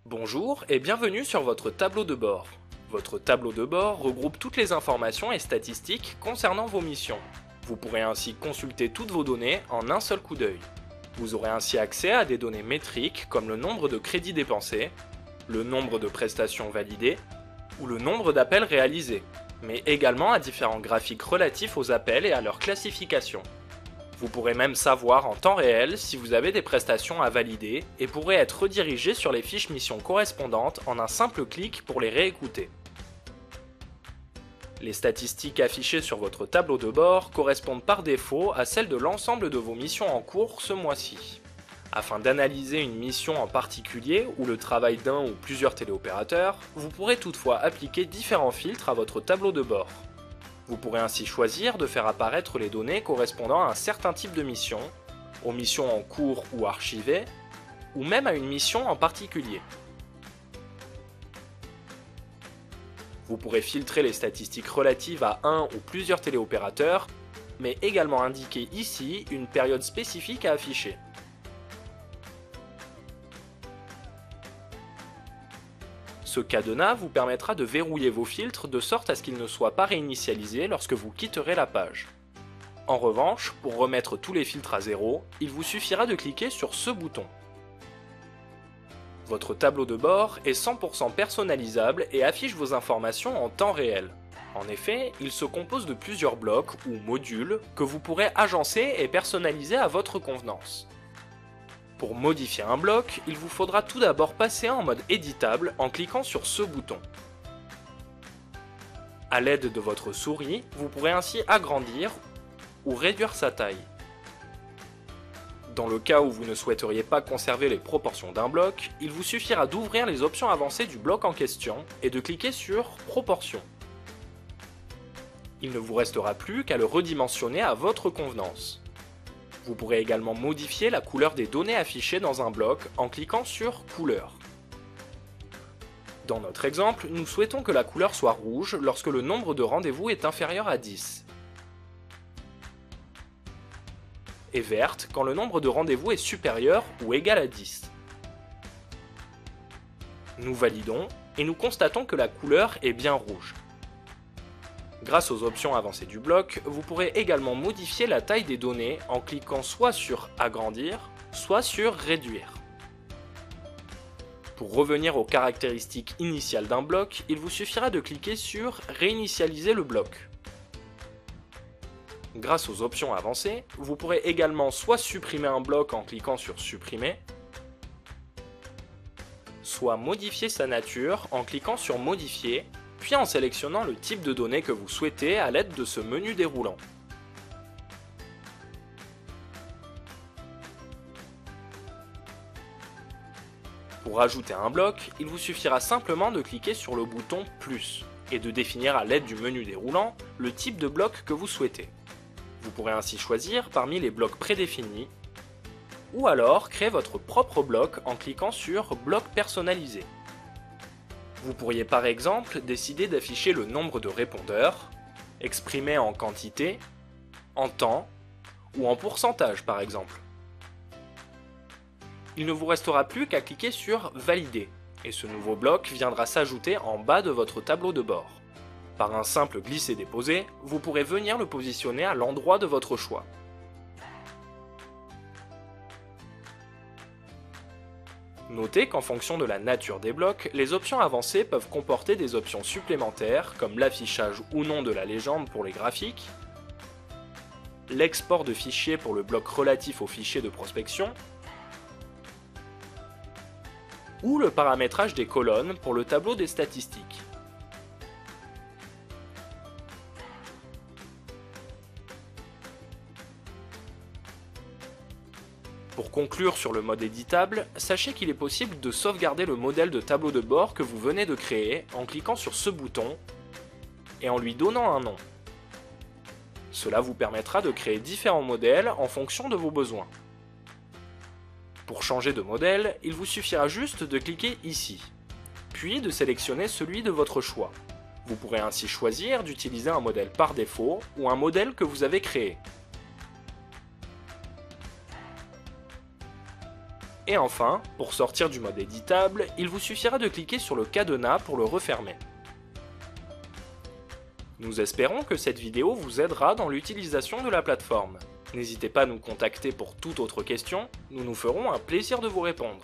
Bonjour et bienvenue sur votre tableau de bord. Votre tableau de bord regroupe toutes les informations et statistiques concernant vos missions. Vous pourrez ainsi consulter toutes vos données en un seul coup d'œil. Vous aurez ainsi accès à des données métriques comme le nombre de crédits dépensés, le nombre de prestations validées ou le nombre d'appels réalisés, mais également à différents graphiques relatifs aux appels et à leur classification. Vous pourrez même savoir en temps réel si vous avez des prestations à valider et pourrez être redirigé sur les fiches missions correspondantes en un simple clic pour les réécouter. Les statistiques affichées sur votre tableau de bord correspondent par défaut à celles de l'ensemble de vos missions en cours ce mois-ci. Afin d'analyser une mission en particulier ou le travail d'un ou plusieurs téléopérateurs, vous pourrez toutefois appliquer différents filtres à votre tableau de bord. Vous pourrez ainsi choisir de faire apparaître les données correspondant à un certain type de mission, aux missions en cours ou archivées, ou même à une mission en particulier. Vous pourrez filtrer les statistiques relatives à un ou plusieurs téléopérateurs, mais également indiquer ici une période spécifique à afficher. Ce cadenas vous permettra de verrouiller vos filtres de sorte à ce qu'ils ne soient pas réinitialisés lorsque vous quitterez la page. En revanche, pour remettre tous les filtres à zéro, il vous suffira de cliquer sur ce bouton. Votre tableau de bord est 100% personnalisable et affiche vos informations en temps réel. En effet, il se compose de plusieurs blocs ou modules que vous pourrez agencer et personnaliser à votre convenance. Pour modifier un bloc, il vous faudra tout d'abord passer en mode éditable en cliquant sur ce bouton. À l'aide de votre souris, vous pourrez ainsi agrandir ou réduire sa taille. Dans le cas où vous ne souhaiteriez pas conserver les proportions d'un bloc, il vous suffira d'ouvrir les options avancées du bloc en question et de cliquer sur Proportions. Il ne vous restera plus qu'à le redimensionner à votre convenance. Vous pourrez également modifier la couleur des données affichées dans un bloc en cliquant sur Couleur. Dans notre exemple, nous souhaitons que la couleur soit rouge lorsque le nombre de rendez-vous est inférieur à 10. Et verte quand le nombre de rendez-vous est supérieur ou égal à 10. Nous validons et nous constatons que la couleur est bien rouge. Grâce aux options avancées du bloc, vous pourrez également modifier la taille des données en cliquant soit sur Agrandir, soit sur Réduire. Pour revenir aux caractéristiques initiales d'un bloc, il vous suffira de cliquer sur Réinitialiser le bloc. Grâce aux options avancées, vous pourrez également soit supprimer un bloc en cliquant sur Supprimer, soit modifier sa nature en cliquant sur Modifier, puis en sélectionnant le type de données que vous souhaitez à l'aide de ce menu déroulant. Pour ajouter un bloc, il vous suffira simplement de cliquer sur le bouton Plus et de définir à l'aide du menu déroulant le type de bloc que vous souhaitez. Vous pourrez ainsi choisir parmi les blocs prédéfinis ou alors créer votre propre bloc en cliquant sur Bloc personnalisé. Vous pourriez par exemple décider d'afficher le nombre de répondeurs, exprimé en quantité, en temps ou en pourcentage par exemple. Il ne vous restera plus qu'à cliquer sur Valider et ce nouveau bloc viendra s'ajouter en bas de votre tableau de bord. Par un simple glisser-déposer, vous pourrez venir le positionner à l'endroit de votre choix. Notez qu'en fonction de la nature des blocs, les options avancées peuvent comporter des options supplémentaires comme l'affichage ou non de la légende pour les graphiques, l'export de fichiers pour le bloc relatif aux fichiers de prospection, ou le paramétrage des colonnes pour le tableau des statistiques. Pour conclure sur le mode éditable, sachez qu'il est possible de sauvegarder le modèle de tableau de bord que vous venez de créer en cliquant sur ce bouton et en lui donnant un nom. Cela vous permettra de créer différents modèles en fonction de vos besoins. Pour changer de modèle, il vous suffira juste de cliquer ici, puis de sélectionner celui de votre choix. Vous pourrez ainsi choisir d'utiliser un modèle par défaut ou un modèle que vous avez créé. Et enfin, pour sortir du mode éditable, il vous suffira de cliquer sur le cadenas pour le refermer. Nous espérons que cette vidéo vous aidera dans l'utilisation de la plateforme. N'hésitez pas à nous contacter pour toute autre question, nous nous ferons un plaisir de vous répondre.